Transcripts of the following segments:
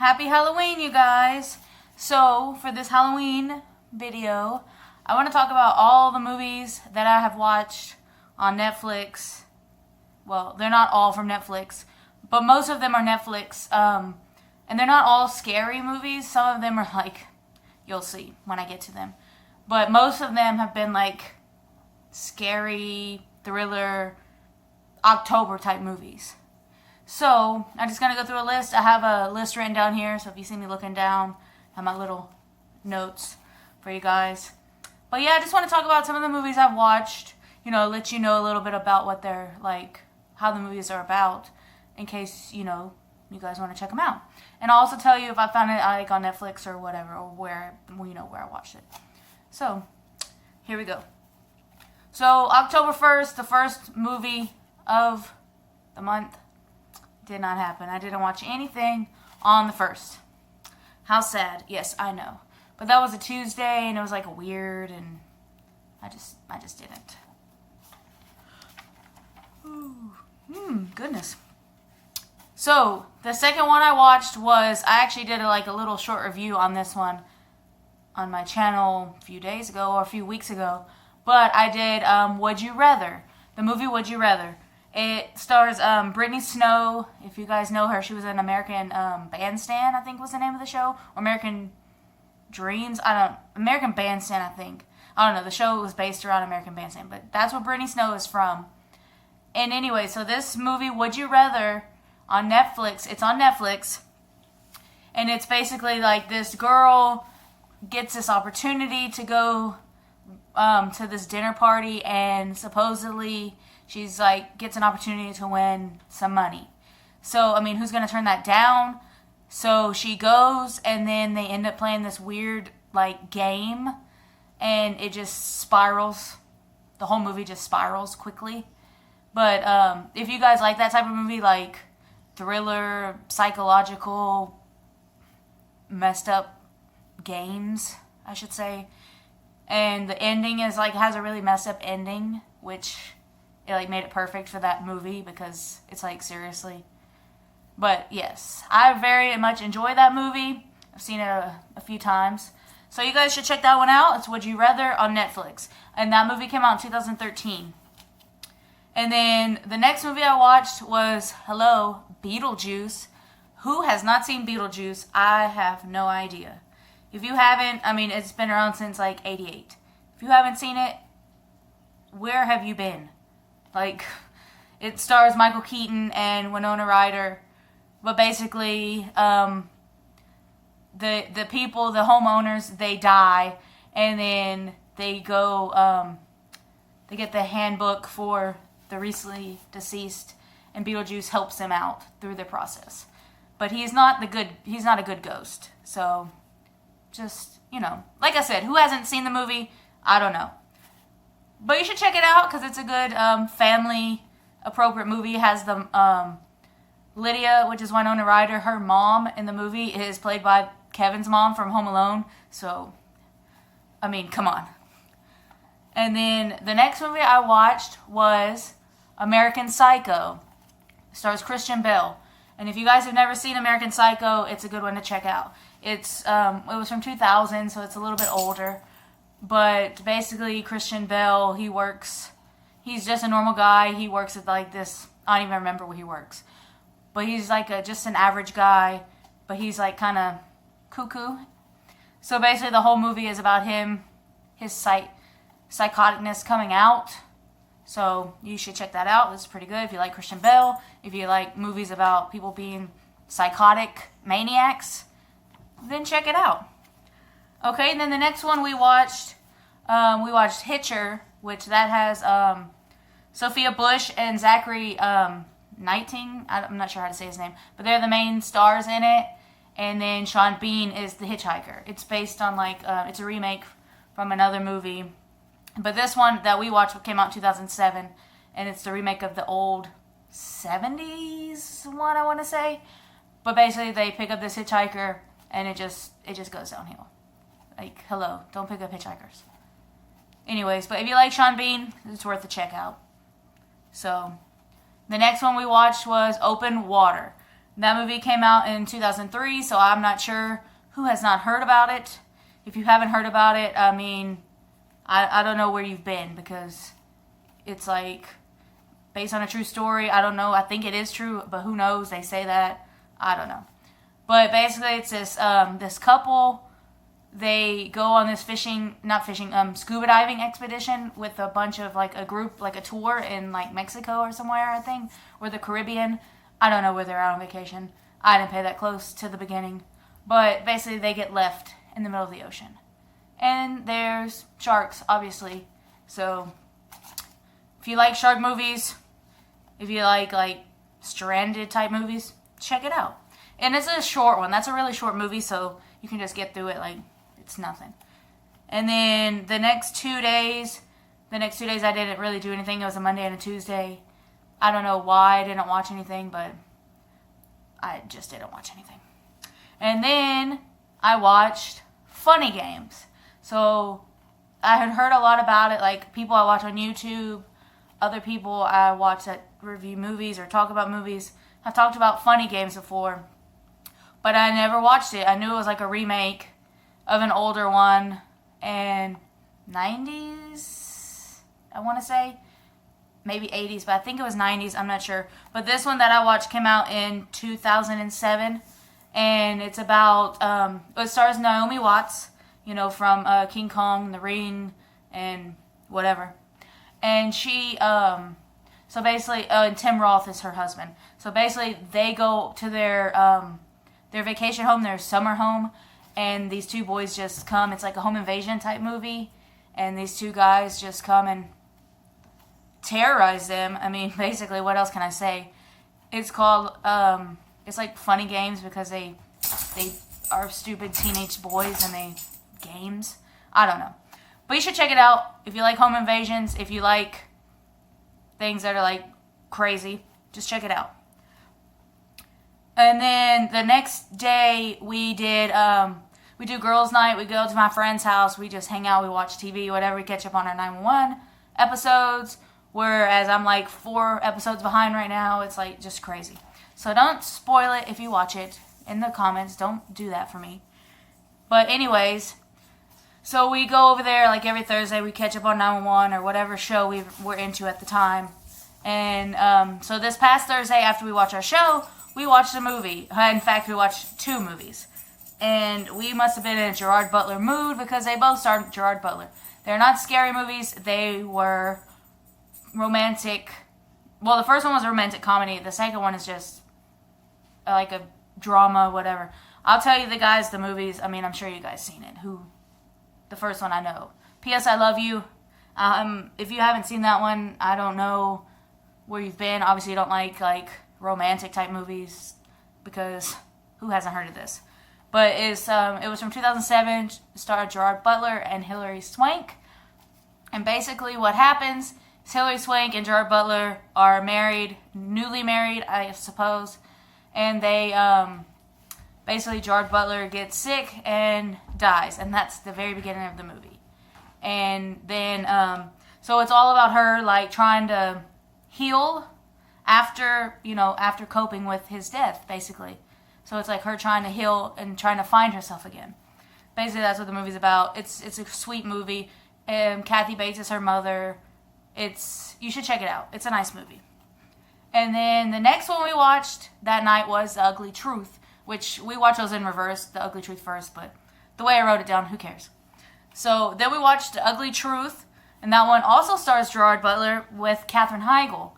Happy Halloween, you guys. So, for this Halloween video, I want to talk about all the movies that I have watched on Netflix. Well, they're not all from Netflix, but most of them are Netflix. And they're not all scary movies. Some of them are like, you'll see when I get to them. But most of them have been like scary, thriller, October type movies. So, I'm just going to go through a list. I have a list written down here, so if you see me looking down, I have my little notes for you guys. But yeah, I just want to talk about some of the movies I've watched, let you know a little bit about what they're like, how the movies are about, in case, you guys want to check them out. And I'll also tell you if I found it like on Netflix or whatever, or where I watched it. So, here we go. So, October 1st, the first movie of the month. Did not happen. I didn't watch anything on the 1st. How sad. Yes, I know. But that was a Tuesday, and it was like weird, and I just didn't. Ooh. Goodness. So, the second one I watched was, I actually did a little short review on this one on my channel a few days ago, or a few weeks ago. But I did Would You Rather. The movie Would You Rather. It stars Brittany Snow. If you guys know her, she was in American Bandstand, I think was the name of the show. Or American Dreams. American Bandstand, I think. I don't know. The show was based around American Bandstand. But that's where Brittany Snow is from. And anyway, so this movie, Would You Rather, on Netflix. It's on Netflix. And it's basically like this girl gets this opportunity to go to this dinner party. And supposedly she's gets an opportunity to win some money. So, who's going to turn that down? So she goes, and then they end up playing this weird, game. And it just spirals. The whole movie just spirals quickly. But if you guys like that type of movie, like thriller, psychological, messed up games, I should say. And the ending is, has a really messed up ending, which it made it perfect for that movie because it's seriously. But yes, I very much enjoy that movie. I've seen it a few times. So you guys should check that one out. It's Would You Rather on Netflix. And that movie came out in 2013. And then the next movie I watched was, Beetlejuice. Who has not seen Beetlejuice? I have no idea. If you haven't, it's been around since 88. If you haven't seen it, where have you been? It stars Michael Keaton and Winona Ryder. But basically, the people, the homeowners, they die. And then they go, they get the handbook for the recently deceased. And Beetlejuice helps them out through the process. But he's not a good ghost. So, just, like I said, who hasn't seen the movie? I don't know. But you should check it out because it's a good family-appropriate movie. It has the Lydia, which is Winona Ryder. Her mom in the movie is played by Kevin's mom from Home Alone. So, come on. And then the next movie I watched was American Psycho. It stars Christian Bale. And if you guys have never seen American Psycho, it's a good one to check out. It was from 2000, so it's a little bit older. But basically, Christian Bale, he's just a normal guy. He works at this, I don't even remember where he works. But he's just an average guy, but he's kind of cuckoo. So basically the whole movie is about him, his psychoticness coming out. So you should check that out. It's pretty good if you like Christian Bale. If you like movies about people being psychotic maniacs, then check it out. Okay, and then the next one we watched Hitcher, which that has Sophia Bush and Zachary Knighting. I'm not sure how to say his name, but they're the main stars in it. And then Sean Bean is the hitchhiker. It's based on it's a remake from another movie. But this one that we watched came out in 2007, and it's the remake of the old 70s one, I want to say. But basically they pick up this hitchhiker, and it just goes downhill. Don't pick up hitchhikers. Anyways, but if you like Sean Bean, it's worth a check out. So, the next one we watched was Open Water. That movie came out in 2003, so I'm not sure who has not heard about it. If you haven't heard about it, I mean, I don't know where you've been, because it's like based on a true story. I don't know. I think it is true, but who knows? They say that. I don't know. But basically, it's this couple. They go on this scuba diving expedition with a bunch of, like, a group, like a tour in, like, Mexico or somewhere, I think, or the Caribbean. I don't know where they're out on vacation. I didn't pay that close to the beginning. But basically, they get left in the middle of the ocean. And there's sharks, obviously. So, if you like shark movies, if you like stranded type movies, check it out. And it's a short one. That's a really short movie, so you can just get through it like it's nothing. And then the next 2 days I didn't really do anything. It was a Monday and a Tuesday. I don't know why I didn't watch anything, but I just didn't watch anything. And then I watched Funny Games. So I had heard a lot about it, like people I watch on YouTube, other people I watch that review movies or talk about movies. I've talked about Funny Games before, but I never watched it. I knew it was like a remake of an older one in 90s, I want to say. Maybe 80s, but I think it was 90s. I'm not sure. But this one that I watched came out in 2007, and it's about, it stars Naomi Watts, you know, from King Kong, The Ring, and whatever. And she, so basically, and Tim Roth is her husband. So basically, they go to their vacation home, their summer home, and these two boys just come. It's like a home invasion type movie, and these two guys just come and terrorize them. I mean, basically, what else can I say? It's called, it's like Funny Games because they are stupid teenage boys and they games. I don't know. But you should check it out if you like home invasions, if you like things that are like crazy. Just check it out. And then the next day we do girls' night. We go to my friend's house. We just hang out. We watch TV, whatever. We catch up on our 911 episodes. Whereas I'm like 4 episodes behind right now. It's like just crazy. So don't spoil it if you watch it in the comments. Don't do that for me. But anyways, so we go over there like every Thursday. We catch up on 911 or whatever show we were into at the time. And so this past Thursday after we watch our show, we watched a movie. In fact, we watched 2 movies. And we must have been in a Gerard Butler mood because they both starred Gerard Butler. They're not scary movies. They were romantic. Well, the first one was a romantic comedy. The second one is just like a drama, whatever. I'll tell you the movies. I mean, I'm sure you guys seen it. The first one I know. P.S. I Love You. If you haven't seen that one, I don't know where you've been. Obviously, you don't like romantic type movies because who hasn't heard of this? But it was from 2007. Starred Gerard Butler and Hilary Swank. And basically, what happens is Hilary Swank and Gerard Butler are married, newly married, I suppose, and they basically Gerard Butler gets sick and dies, and that's the very beginning of the movie. And then so it's all about her like trying to heal after coping with his death, basically. So it's like her trying to heal and trying to find herself again. Basically, that's what the movie's about. It's a sweet movie. Kathy Bates is her mother. You should check it out. It's a nice movie. And then the next one we watched that night was The Ugly Truth, which we watched those in reverse, The Ugly Truth first, but the way I wrote it down, who cares? So then we watched The Ugly Truth, and that one also stars Gerard Butler with Katherine Heigl.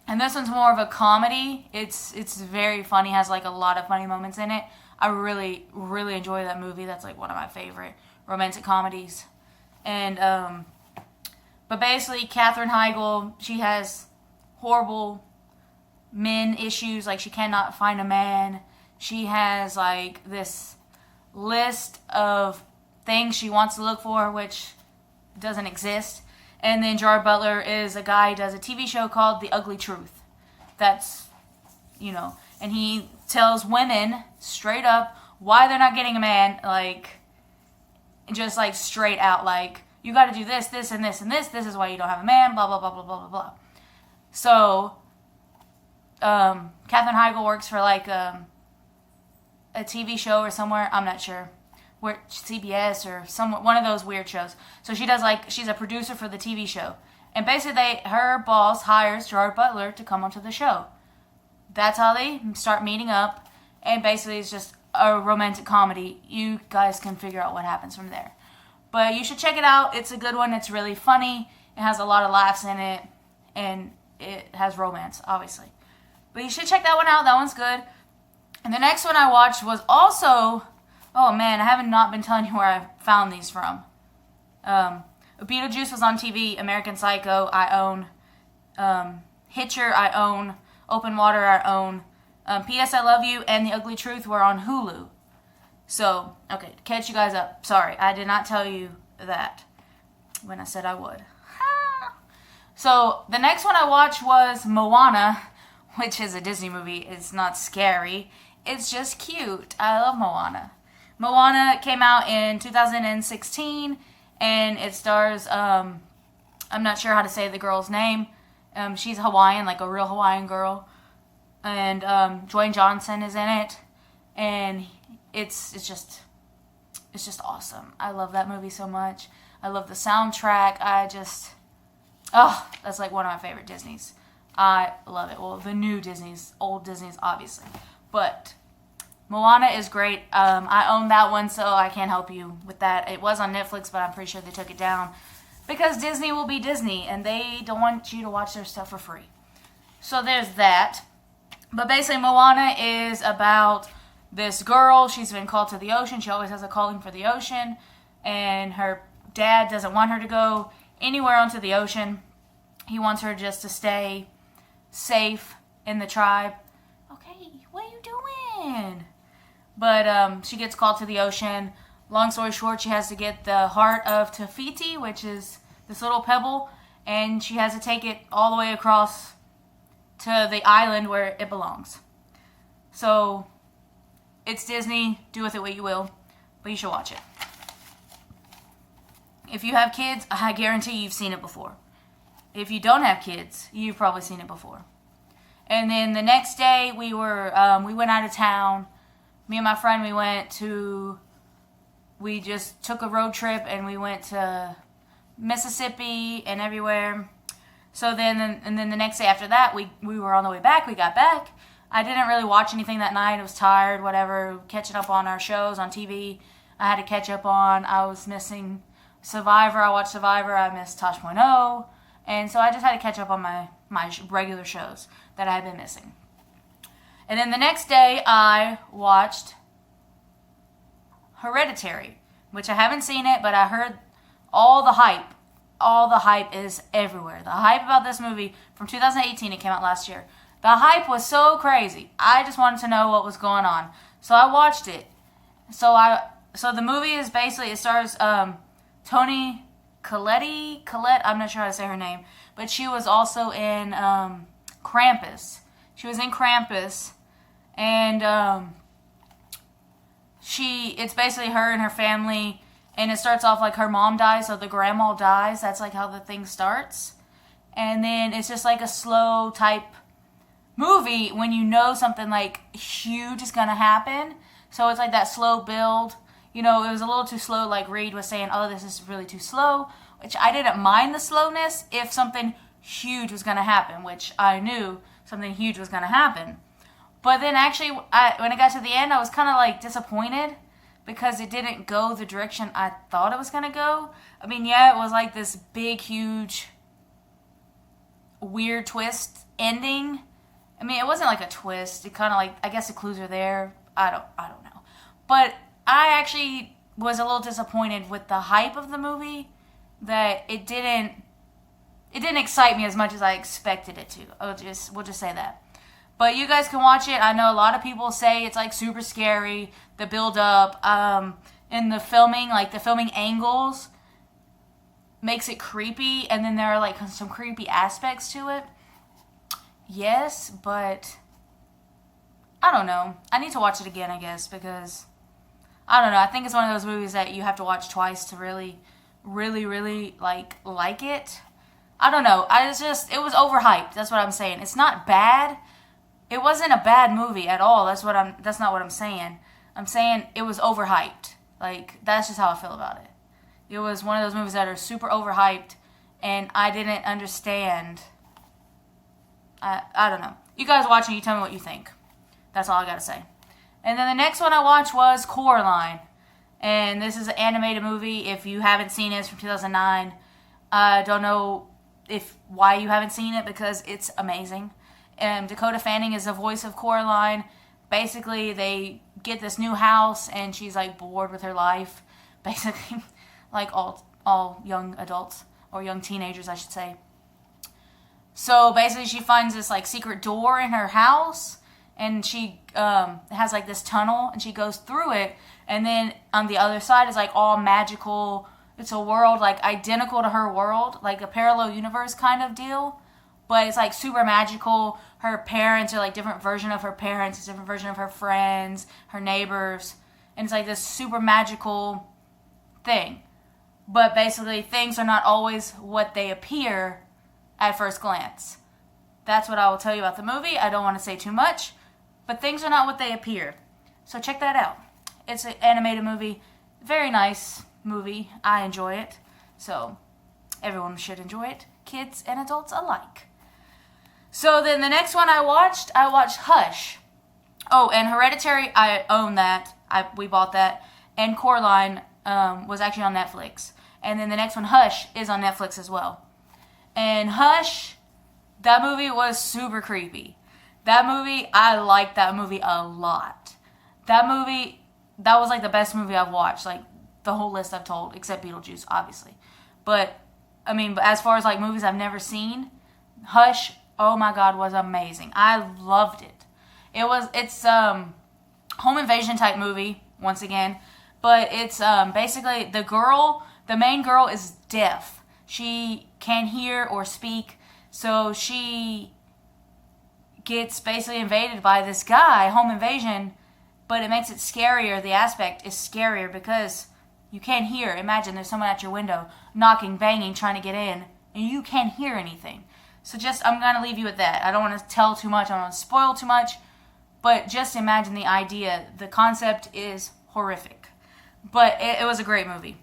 And this one's more of a comedy. It's very funny, has like a lot of funny moments in it. I really, really enjoy that movie. That's like one of my favorite romantic comedies. And but basically Katherine Heigl, she has horrible men issues, like she cannot find a man. She has like this list of things she wants to look for, which doesn't exist. And then Gerard Butler is a guy who does a TV show called The Ugly Truth. That's, and he tells women straight up why they're not getting a man, like, just like straight out, like, you got to do this, this, and this, and this. This is why you don't have a man, blah, blah, blah, blah, blah, blah, blah. So, Katherine Heigl works for like a TV show or somewhere. I'm not sure. Where CBS or one of those weird shows. So she does like, she's a producer for the TV show. And basically her boss hires Gerard Butler to come onto the show. That's how they start meeting up. And basically it's just a romantic comedy. You guys can figure out what happens from there. But you should check it out. It's a good one. It's really funny. It has a lot of laughs in it. And it has romance, obviously. But you should check that one out. That one's good. And the next one I watched was also... Oh man, I haven't not been telling you where I found these from. Beetlejuice was on TV. American Psycho, I own. Hitcher, I own. Open Water, I own. P.S. I Love You and The Ugly Truth were on Hulu. So, okay, to catch you guys up. Sorry, I did not tell you that when I said I would. So, the next one I watched was Moana, which is a Disney movie. It's not scary. It's just cute. I love Moana. Moana came out in 2016, and it stars, I'm not sure how to say the girl's name. She's Hawaiian, like a real Hawaiian girl. And Dwayne Johnson is in it. And it's just awesome. I love that movie so much. I love the soundtrack. That's like one of my favorite Disneys. I love it. Well, the new Disneys, old Disneys, obviously. But Moana is great. I own that one, so I can't help you with that. It was on Netflix, but I'm pretty sure they took it down. Because Disney will be Disney, and they don't want you to watch their stuff for free. So there's that. But basically, Moana is about this girl. She's been called to the ocean. She always has a calling for the ocean. And her dad doesn't want her to go anywhere onto the ocean. He wants her just to stay safe in the tribe. Okay, what are you doing? But she gets called to the ocean. Long story short, she has to get the heart of Tafiti, which is this little pebble, and she has to take it all the way across to the island where it belongs. So, it's Disney. Do with it what you will, but you should watch it. If you have kids, I guarantee you've seen it before. If you don't have kids, you've probably seen it before. And then the next day, we went out of town. Me and my friend, we just took a road trip and we went to Mississippi and everywhere. So then the next day after that, we were on the way back. We got back. I didn't really watch anything that night. I was tired, whatever, catching up on our shows on TV. I had to catch up on. I was missing Survivor. I watched Survivor. I missed Tosh.0. And so I just had to catch up on my regular shows that I had been missing. And then the next day, I watched Hereditary, which I haven't seen it, but I heard all the hype. All the hype is everywhere. The hype about this movie from 2018, it came out last year. The hype was so crazy. I just wanted to know what was going on. So I watched it. So the movie is basically, it stars Toni Collette, I'm not sure how to say her name, but she was also in Krampus. She was in Krampus, and it's basically her and her family, and it starts off like her mom dies, so the grandma dies. That's like how the thing starts. And then it's just like a slow type movie when you know something like huge is going to happen. So it's like that slow build. You know, it was a little too slow, like Reed was saying, oh, this is really too slow, which I didn't mind the slowness if something huge was going to happen, which I knew something huge was going to happen. But then actually, when it got to the end, I was kind of like disappointed because it didn't go the direction I thought it was going to go. I mean, yeah, it was like this big, huge, weird twist ending. I mean, it wasn't like a twist. It kind of like, I guess the clues are there. I don't know. But I actually was a little disappointed with the hype of the movie, that it didn't excite me as much as I expected it to. We'll just say that. But you guys can watch it. I know a lot of people say it's like super scary, the build up, and the filming, like the filming angles makes it creepy, and then there are like some creepy aspects to it. Yes, but I don't know. I need to watch it again, I guess, because I don't know. I think it's one of those movies that you have to watch twice to really, really, really like it. I don't know. It was overhyped. That's what I'm saying. It's not bad, it wasn't a bad movie at all. That's not what I'm saying. I'm saying it was overhyped. Like, that's just how I feel about it. It was one of those movies that are super overhyped, and I didn't understand. I don't know. You guys watching, you tell me what you think. That's all I gotta say. And then the next one I watched was Coraline. And this is an animated movie. If you haven't seen it, it's from 2009. I don't know why you haven't seen it, because it's amazing. Dakota Fanning is the voice of Coraline. Basically, they get this new house, and she's like bored with her life. Basically, like all young adults, or young teenagers, I should say. So basically, she finds this like secret door in her house, and she has like this tunnel, and she goes through it, and then on the other side is like all magical. It's a world like identical to her world, like a parallel universe kind of deal, but it's like super magical. Her parents are like different version of her parents, it's different version of her friends, her neighbors, and it's like this super magical thing. But basically, things are not always what they appear at first glance. That's what I will tell you about the movie. I don't want to say too much, but things are not what they appear. So check that out. It's an animated movie. Very nice movie. I enjoy it. So everyone should enjoy it. Kids and adults alike. So then the next one I watched Hush. Oh, and Hereditary, I own that. We bought that. And Coraline was actually on Netflix. And then the next one, Hush, is on Netflix as well. And Hush, that movie was super creepy. That movie, I liked that movie a lot. That was like the best movie I've watched. Like the whole list I've told, except Beetlejuice, obviously. But as far as like movies I've never seen, Hush, oh my God, was amazing. I loved it. It's home invasion type movie, once again. But it's basically the main girl is deaf. She can't hear or speak, so she gets basically invaded by this guy, home invasion, but it makes it scarier. The aspect is scarier because you can't hear. Imagine there's someone at your window knocking, banging, trying to get in, and you can't hear anything. So I'm going to leave you with that. I don't want to tell too much. I don't want to spoil too much, but just imagine the idea. The concept is horrific, but it was a great movie.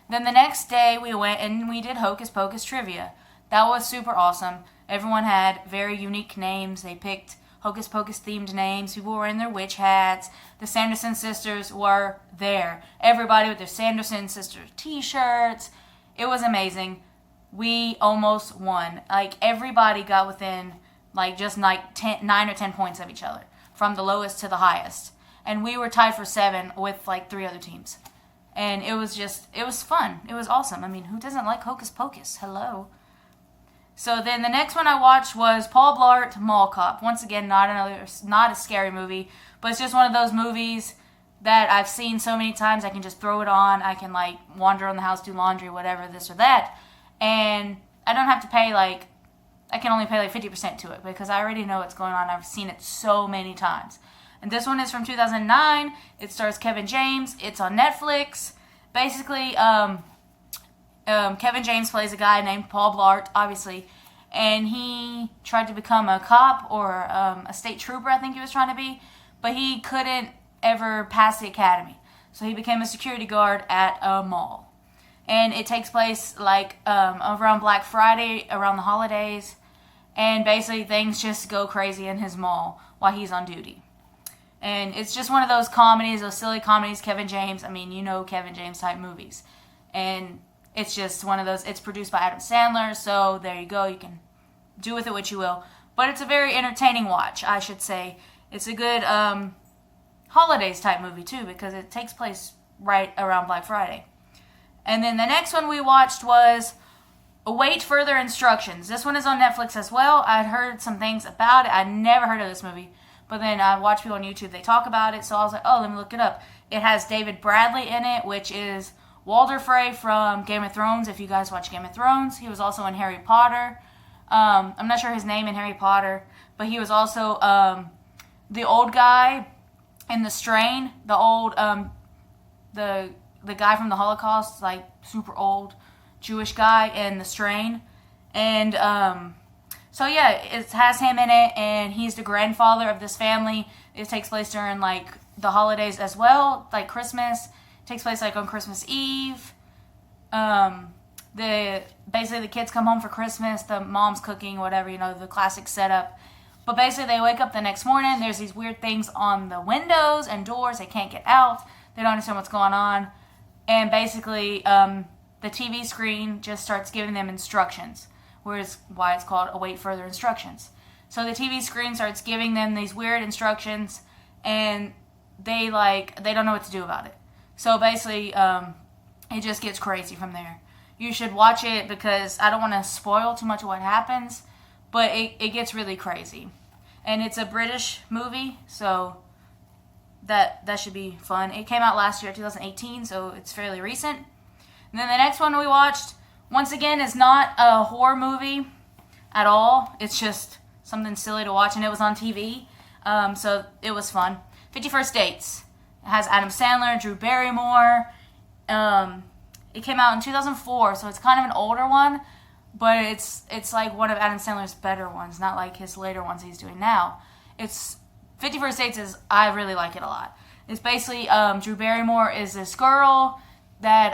Then the next day we went and we did Hocus Pocus trivia. That was super awesome. Everyone had very unique names. They picked Hocus Pocus themed names. People were in their witch hats. The Sanderson sisters were there. Everybody with their Sanderson sisters t-shirts. It was amazing. We almost won. Like everybody got within like just like 9 or 10 points of each other, from the lowest to the highest. And we were tied for 7 with like 3 other teams. And it was fun. It was awesome. Who doesn't like Hocus Pocus? Hello. So then the next one I watched was Paul Blart Mall Cop. Once again, not a scary movie, but it's just one of those movies that I've seen so many times I can just throw it on. I can like wander around the house, do laundry, whatever, this or that. And I don't have to pay I can only pay like 50% to it because I already know what's going on. I've seen it so many times. And this one is from 2009. It stars Kevin James. It's on Netflix. Basically, Kevin James plays a guy named Paul Blart, obviously, and he tried to become a cop or a state trooper, I think he was trying to be, but he couldn't ever pass the academy. So he became a security guard at a mall. And it takes place around Black Friday, around the holidays, and basically things just go crazy in his mall while he's on duty. And it's just one of those comedies, those silly comedies, Kevin James. Kevin James type movies. And it's just one of those. It's produced by Adam Sandler, so there you go. You can do with it what you will. But it's a very entertaining watch, I should say. It's a good holidays type movie, too, because it takes place right around Black Friday. And then the next one we watched was Await Further Instructions. This one is on Netflix as well. I'd heard some things about it. I'd never heard of this movie. But then I watch people on YouTube, they talk about it, so I was like, let me look it up. It has David Bradley in it, which is Walder Frey from Game of Thrones, if you guys watch Game of Thrones. He was also in Harry Potter. I'm not sure his name in Harry Potter, but he was also the old guy in The Strain, the old, the guy from the Holocaust, like super old Jewish guy in The Strain. And So yeah, it has him in it, and he's the grandfather of this family. It takes place during like the holidays as well, like Christmas. It takes place like on Christmas Eve. Basically the kids come home for Christmas. The mom's cooking, whatever, the classic setup. But basically they wake up the next morning. There's these weird things on the windows and doors. They can't get out. They don't understand what's going on, and basically the TV screen just starts giving them instructions. Whereas why it's called await further instructions. So the TV screen starts giving them these weird instructions, and they don't know what to do about it. So basically, it just gets crazy from there. You should watch it because I don't want to spoil too much of what happens, but it gets really crazy. And it's a British movie, so that should be fun. It came out last year, 2018, so it's fairly recent. And then the next one we watched, once again, is not a horror movie at all. It's just something silly to watch, and it was on TV, so it was fun. 50 First Dates. It has Adam Sandler, Drew Barrymore. It came out in 2004, so it's kind of an older one, but it's like one of Adam Sandler's better ones, not like his later ones he's doing now. 50 First Dates I really like it a lot. It's basically Drew Barrymore is this girl that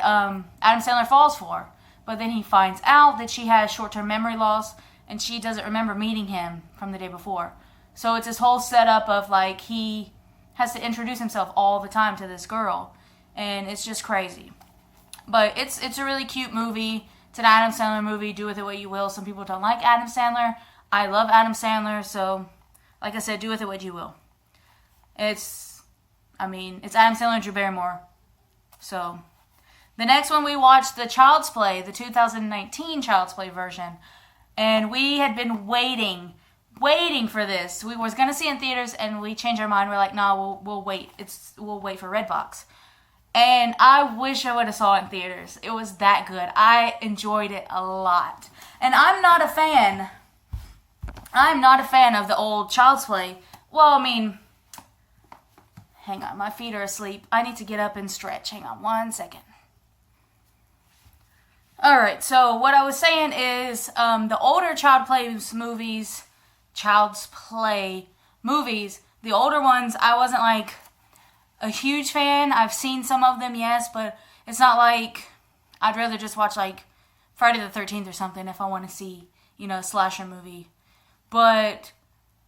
Adam Sandler falls for. But then he finds out that she has short-term memory loss, and she doesn't remember meeting him from the day before. So it's this whole setup of like he has to introduce himself all the time to this girl, and it's just crazy. But it's a really cute movie. It's an Adam Sandler movie. Do with it what you will. Some people don't like Adam Sandler. I love Adam Sandler, so like I said, do with it what you will. It's Adam Sandler and Drew Barrymore. So the next one we watched, the Child's Play, the 2019 Child's Play version. And we had been waiting for this. We was going to see it in theaters, and we changed our mind. We're like, no, we'll wait. We'll wait for Redbox. And I wish I would have saw it in theaters. It was that good. I enjoyed it a lot. And I'm not a fan of the old Child's Play. Well, hang on. My feet are asleep. I need to get up and stretch. Hang on 1 second. Alright, so what I was saying is the older Child's Play movies, the older ones, I wasn't like a huge fan. I've seen some of them, yes, but it's not like I'd rather just watch like Friday the 13th or something if I want to see, a slasher movie. But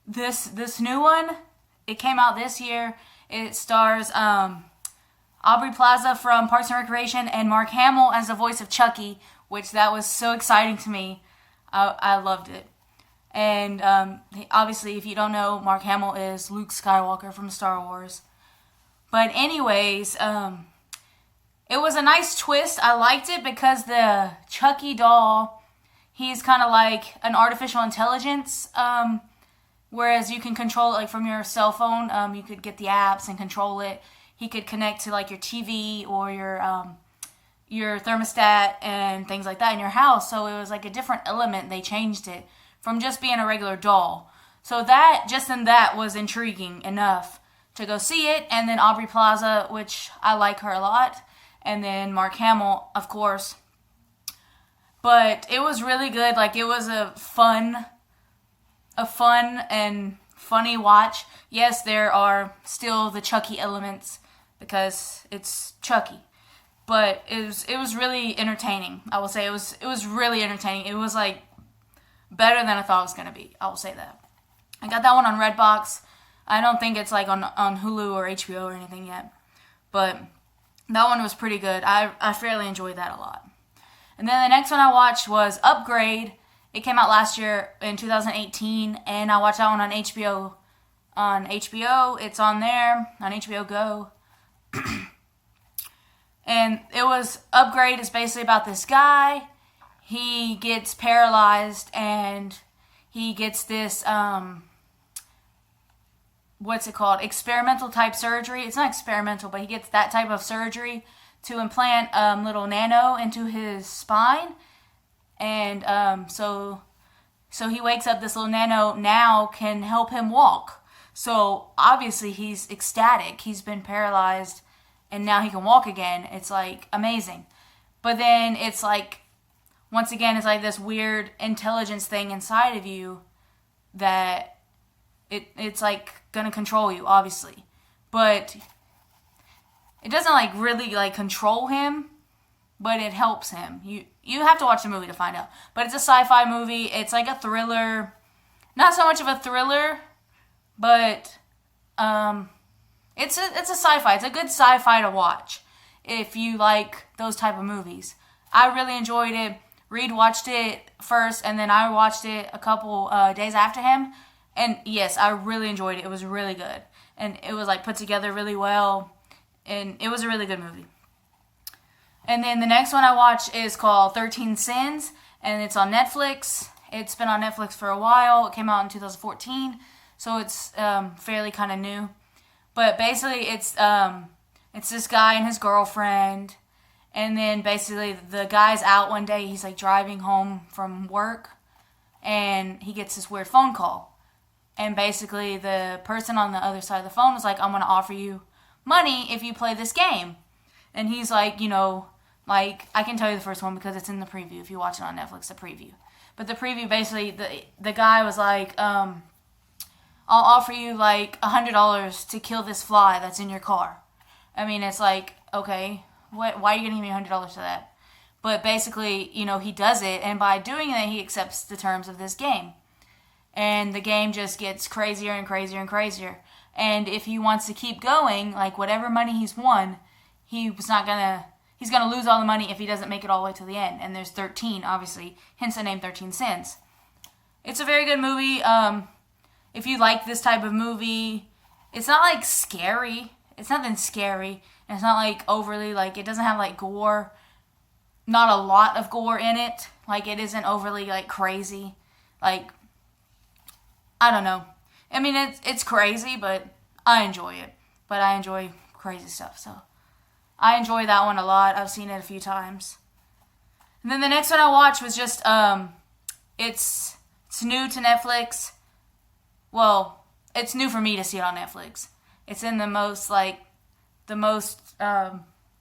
this new one, it came out this year. It stars Aubrey Plaza from Parks and Recreation, and Mark Hamill as the voice of Chucky, which that was so exciting to me. I loved it. And obviously, if you don't know, Mark Hamill is Luke Skywalker from Star Wars. But anyways, it was a nice twist. I liked it because the Chucky doll, he's kind of like an artificial intelligence, whereas you can control it like from your cell phone. You could get the apps and control it. He could connect to like your TV or your thermostat and things like that in your house. So it was like a different element. They changed it from just being a regular doll. So that was intriguing enough to go see it. And then Aubrey Plaza, which I like her a lot. And then Mark Hamill, of course. But it was really good. Like, it was a fun and funny watch. Yes, there are still the Chucky elements because it's Chucky. But it was really entertaining. I will say it was really entertaining. It was like better than I thought it was going to be. I will say that. I got that one on Redbox. I don't think it's like on Hulu or HBO or anything yet. But that one was pretty good. I fairly enjoyed that a lot. And then the next one I watched was Upgrade. It came out last year in 2018, and I watched that one on HBO. On HBO, it's on there, on HBO Go. And it was Upgrade is basically about this guy. He gets paralyzed, and he gets this, what's it called? Experimental type surgery. It's not experimental, but he gets that type of surgery to implant little nano into his spine. And so he wakes up, this little nano now can help him walk. So obviously he's ecstatic. He's been paralyzed and now he can walk again. It's like amazing. But then it's like, once again, it's like this weird intelligence thing inside of you that it's like gonna control you, obviously. But it doesn't like really like control him, but it helps him. You have to watch the movie to find out. But it's a sci-fi movie. It's like a thriller. Not so much of a thriller, but it's a sci-fi. It's a good sci-fi to watch if you like those type of movies. I really enjoyed it. Reed watched it first, and then I watched it a couple days after him. And yes, I really enjoyed it. It was really good. And it was like put together really well. And it was a really good movie. And then the next one I watched is called 13 Sins. And it's on Netflix. It's been on Netflix for a while. It came out in 2014. So it's fairly kind of new. But basically it's this guy and his girlfriend. And then basically the guy's out one day. He's like driving home from work. And he gets this weird phone call. And basically the person on the other side of the phone was like, I'm going to offer you money if you play this game. And he's like, like, I can tell you the first one because it's in the preview. If you watch it on Netflix, the preview. But the preview, basically, the guy was like, I'll offer you like $100 to kill this fly that's in your car. I mean, it's like, okay, why are you going to give me $100 for that? But basically, he does it. And by doing that, he accepts the terms of this game. And the game just gets crazier and crazier and crazier. And if he wants to keep going, like whatever money he's won, he's gonna lose all the money if he doesn't make it all the way to the end. And there's 13, obviously, hence the name 13 Sins. It's a very good movie. If you like this type of movie, it's not like scary. It's nothing scary. And it's not like overly, like, it doesn't have like gore. Not a lot of gore in it. Like, it isn't overly like crazy. Like, I don't know. I mean, it's crazy, but I enjoy it. But I enjoy crazy stuff, so I enjoy that one a lot. I've seen it a few times. And then the next one I watched was just, it's new to Netflix. Well, it's new for me to see it on Netflix. It's in the most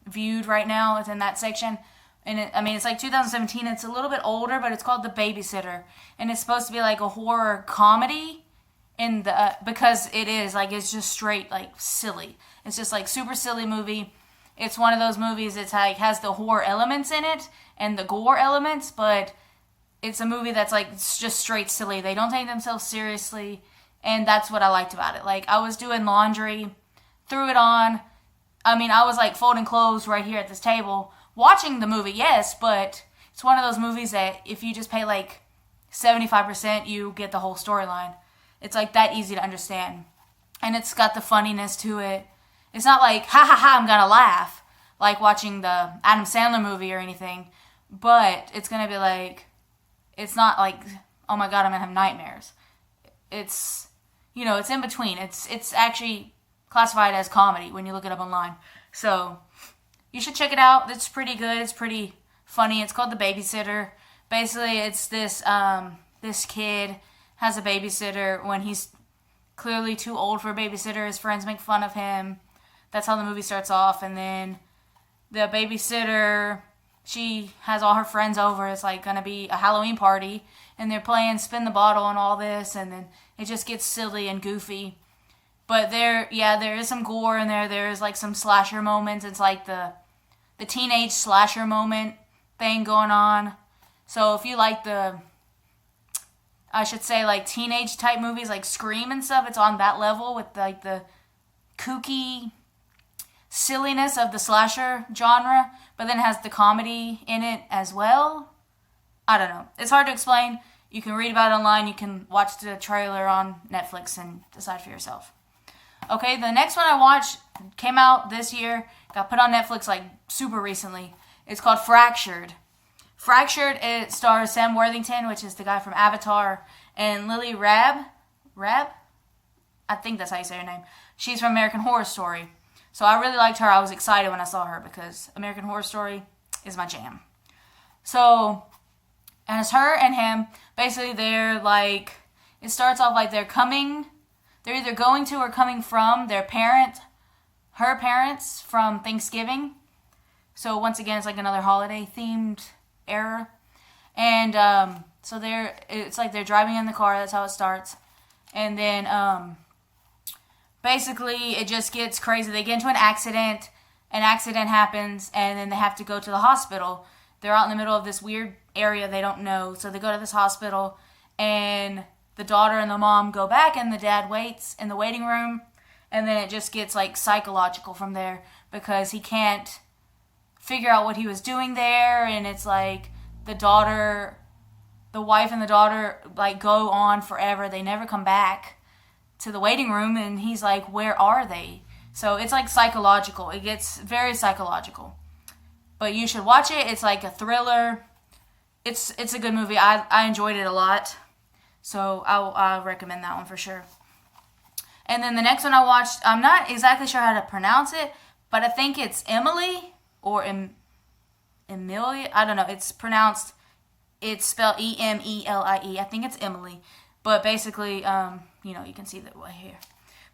viewed right now. It's in that section. And it's like 2017. It's a little bit older, but it's called The Babysitter. And it's supposed to be like a horror comedy because it is, like, it's just straight, like, silly. It's just, like, super silly movie. It's one of those movies that's, like, has the horror elements in it and the gore elements, but it's a movie that's, like, it's just straight silly. They don't take themselves seriously, and that's what I liked about it. Like, I was doing laundry, threw it on. I mean, I was, like, folding clothes right here at this table, watching the movie, yes, but it's one of those movies that if you just pay, like, 75%, you get the whole storyline. It's, like, that easy to understand. And it's got the funniness to it. It's not like, ha ha ha, I'm gonna laugh, like watching the Adam Sandler movie or anything. But it's gonna be like, it's not like, oh my god, I'm gonna have nightmares. It's, it's in between. It's actually classified as comedy when you look it up online. So, you should check it out. It's pretty good. It's pretty funny. It's called The Babysitter. Basically, it's this kid has a babysitter when he's clearly too old for a babysitter. His friends make fun of him. That's how the movie starts off. And then the babysitter, she has all her friends over. It's like going to be a Halloween party. And they're playing Spin the Bottle and all this. And then it just gets silly and goofy. But there is some gore in there. There's like some slasher moments. It's like the teenage slasher moment thing going on. So if you like like teenage type movies like Scream and stuff, it's on that level with like the kooky silliness of the slasher genre, but then has the comedy in it as well. I don't know. It's hard to explain. You can read about it online. You can watch the trailer on Netflix and decide for yourself. Okay, the next one I watched came out this year. Got put on Netflix like super recently. It's called Fractured. Fractured, it stars Sam Worthington, which is the guy from Avatar, and Lily Rabe? I think that's how you say her name. She's from American Horror Story. So I really liked her. I was excited when I saw her because American Horror Story is my jam. So, and it's her and him. Basically, they're like, it starts off like they're either going to or coming from her parents from Thanksgiving. So once again, it's like another holiday themed era. And so it's like they're driving in the car. That's how it starts. And then basically it just gets crazy. They get into an accident. An accident happens, and then they have to go to the hospital. They're out in the middle of this weird area they don't know. So they go to this hospital, and the daughter and the mom go back, and the dad waits in the waiting room. And then it just gets like psychological from there because he can't figure out what he was doing there. And it's like the wife and the daughter like go on forever. They never come back to the waiting room, and he's like, where are they? So it's like psychological. It gets very psychological. But you should watch it. It's like a thriller. It's a good movie. I enjoyed it a lot. So I'll recommend that one for sure. And then the next one I watched, I'm not exactly sure how to pronounce it, but I think it's Emily or Emilia. I don't know. It's spelled Emelie. I think it's Emily. But basically, you can see that right here.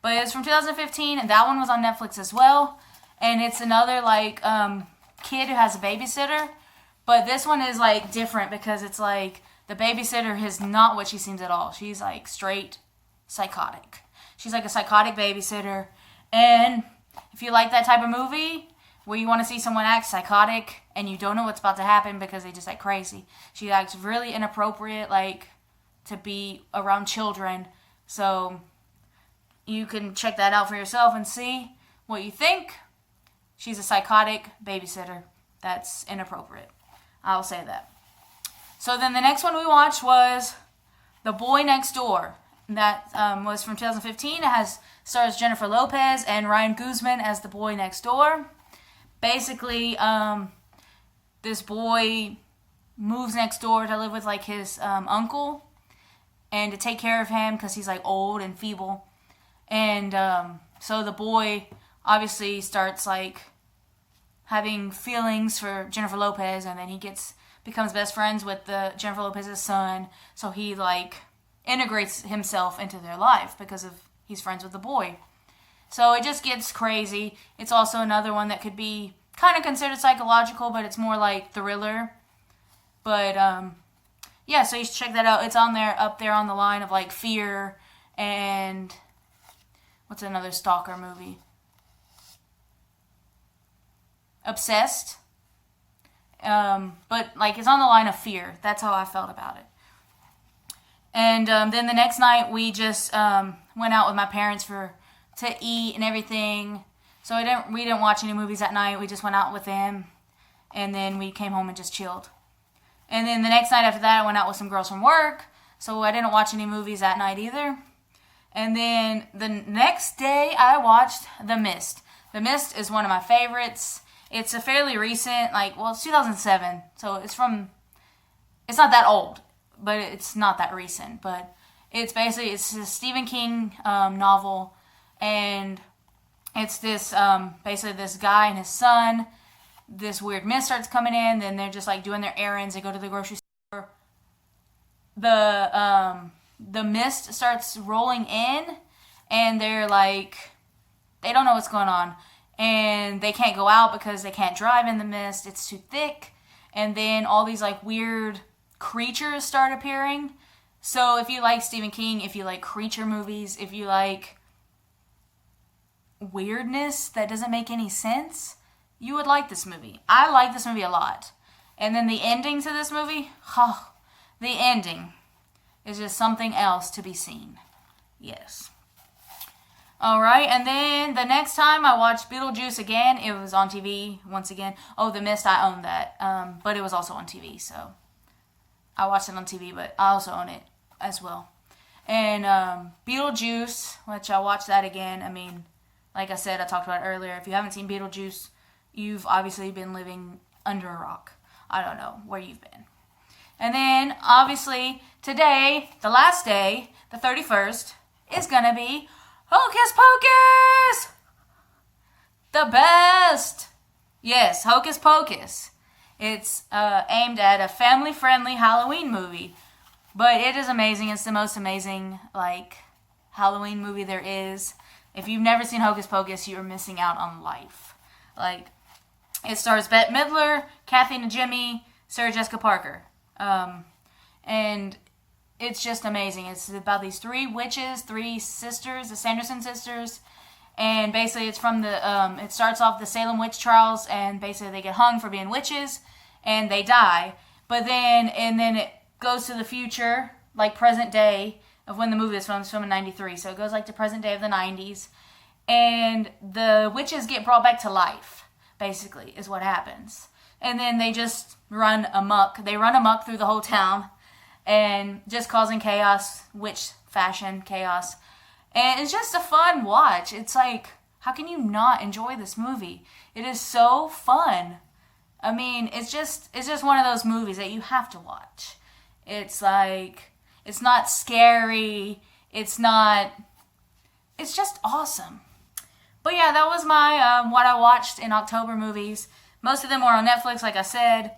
But it's from 2015, and that one was on Netflix as well. And it's another, like, kid who has a babysitter. But this one is, like, different because it's, like, the babysitter is not what she seems at all. She's, like, straight psychotic. She's, like, a psychotic babysitter. And if you like that type of movie where you want to see someone act psychotic and you don't know what's about to happen because they just act crazy, she acts really inappropriate, like, to be around children. So you can check that out for yourself and see what you think. She's a psychotic babysitter that's inappropriate. I'll say that. So then the next one we watched was The Boy Next Door. That was from 2015. It stars Jennifer Lopez and Ryan Guzman as the boy next door. Basically, this boy moves next door to live with like his uncle and to take care of him because he's like old and feeble. And so the boy obviously starts like having feelings for Jennifer Lopez, and then he becomes best friends with Jennifer Lopez's son. So he like integrates himself into their life because he's friends with the boy. So it just gets crazy. It's also another one that could be kind of considered psychological, but it's more like thriller. But yeah, so you should check that out. It's up there on the line of like Fear and what's another stalker movie? Obsessed. But like it's on the line of Fear. That's how I felt about it. And then the next night we just went out with my parents to eat and everything. So we didn't watch any movies that night. We just went out with them, and then we came home and just chilled. And then the next night after that, I went out with some girls from work. So I didn't watch any movies that night either. And then the next day, I watched The Mist. The Mist is one of my favorites. It's a fairly recent, it's 2007. So it's not that old, but it's not that recent. But it's a Stephen King novel, and it's this basically this guy and his son. This weird mist starts coming in, then they're just like doing their errands. They go to the grocery store. The mist starts rolling in, and they're like, they don't know what's going on, and they can't go out because they can't drive in the mist. It's too thick, and then all these like weird creatures start appearing. So if you like Stephen King, if you like creature movies, if you like weirdness that doesn't make any sense, you would like this movie. I like this movie a lot. And then the ending to this movie, the ending is just something else to be seen. Yes. Alright, and then the next time I watched Beetlejuice again, it was on TV once again. Oh, The Mist, I own that. But it was also on TV, so I watched it on TV, but I also own it as well. And Beetlejuice, which I watched that again. I mean, like I said, I talked about it earlier. If you haven't seen Beetlejuice, you've obviously been living under a rock. I don't know where you've been. And then, obviously, today, the last day, the 31st, is going to be Hocus Pocus! The best! Yes, Hocus Pocus. It's aimed at a family-friendly Halloween movie. But it is amazing. It's the most amazing, Halloween movie there is. If you've never seen Hocus Pocus, you're missing out on life. It stars Bette Midler, Kathy Najimy, Sarah Jessica Parker. And it's just amazing. It's about these three witches, three sisters, the Sanderson sisters. And basically it's from the, it starts off the Salem witch trials, and basically they get hung for being witches, and they die. But then, and then it goes to the future, like present day of when the movie was filmed. It's filmed in 93. So it goes like to present day of the 90s. And the witches get brought back to life, basically, is what happens. And then they just run amok. They run amok through the whole town and just causing chaos, witch fashion chaos. And it's just a fun watch. It's like, how can you not enjoy this movie? It is so fun. I mean, it's just one of those movies that you have to watch. It's like, it's not scary. It's just awesome. But yeah, that was my, what I watched in October movies. Most of them were on Netflix, like I said.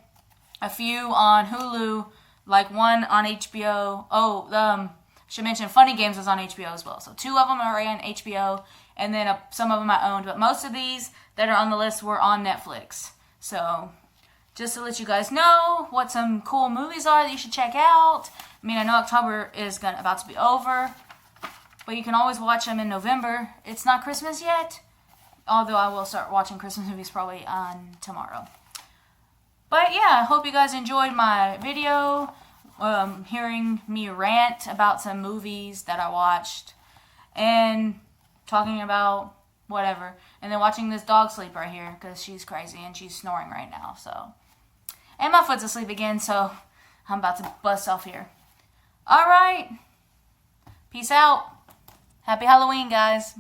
A few on Hulu, like one on HBO. Should mention Funny Games was on HBO as well. So 2 of them are on HBO, and then some of them I owned. But most of these that are on the list were on Netflix. So just to let you guys know what some cool movies are that you should check out. I mean, I know October is about to be over, but you can always watch them in November. It's not Christmas yet, although I will start watching Christmas movies probably on tomorrow. But yeah, I hope you guys enjoyed my video, hearing me rant about some movies that I watched, and talking about whatever, and then watching this dog sleep right here, because she's crazy, and she's snoring right now, so. And my foot's asleep again, so I'm about to bust off here. Alright, peace out. Happy Halloween, guys.